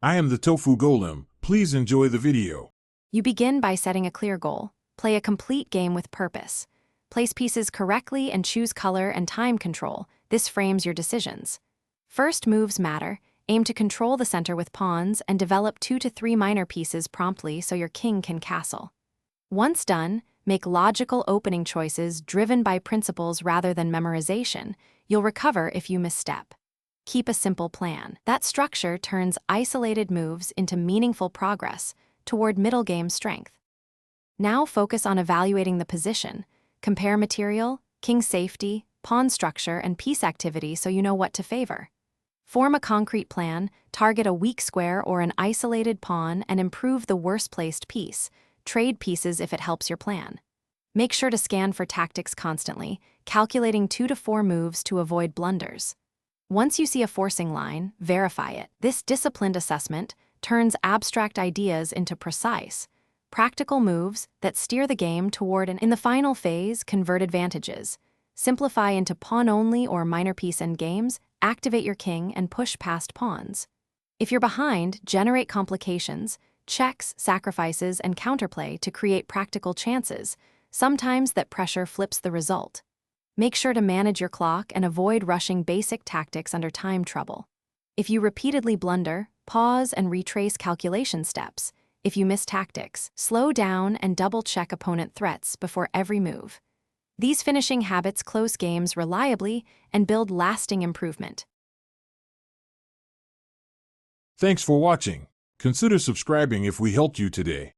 I am the Tofu Golem. Please enjoy the video. You begin by setting a clear goal. Play a complete game with purpose. Place pieces correctly and choose color and time control. This frames your decisions. First moves matter. Aim to control the center with pawns and develop 2 to 3 minor pieces promptly so your king can castle. Once done, make logical opening choices driven by principles rather than memorization. You'll recover if you misstep. Keep a simple plan. That structure turns isolated moves into meaningful progress toward middle game strength. Now focus on evaluating the position. Compare material, king safety, pawn structure, and piece activity so you know what to favor. Form a concrete plan, target a weak square or an isolated pawn, and improve the worst-placed piece. Trade pieces if it helps your plan. Make sure to scan for tactics constantly, calculating 2 to 4 moves to avoid blunders. Once you see a forcing line, verify it. This disciplined assessment turns abstract ideas into precise, practical moves that steer the game toward in the final phase, convert advantages. Simplify into pawn-only or minor piece endgames, activate your king, and push past pawns. If you're behind, generate complications, checks, sacrifices, and counterplay to create practical chances. Sometimes that pressure flips the result. Make sure to manage your clock and avoid rushing basic tactics under time trouble. If you repeatedly blunder, pause and retrace calculation steps. If you miss tactics, slow down and double-check opponent threats before every move. These finishing habits close games reliably and build lasting improvement. Thanks for watching. Consider subscribing if we helped you today.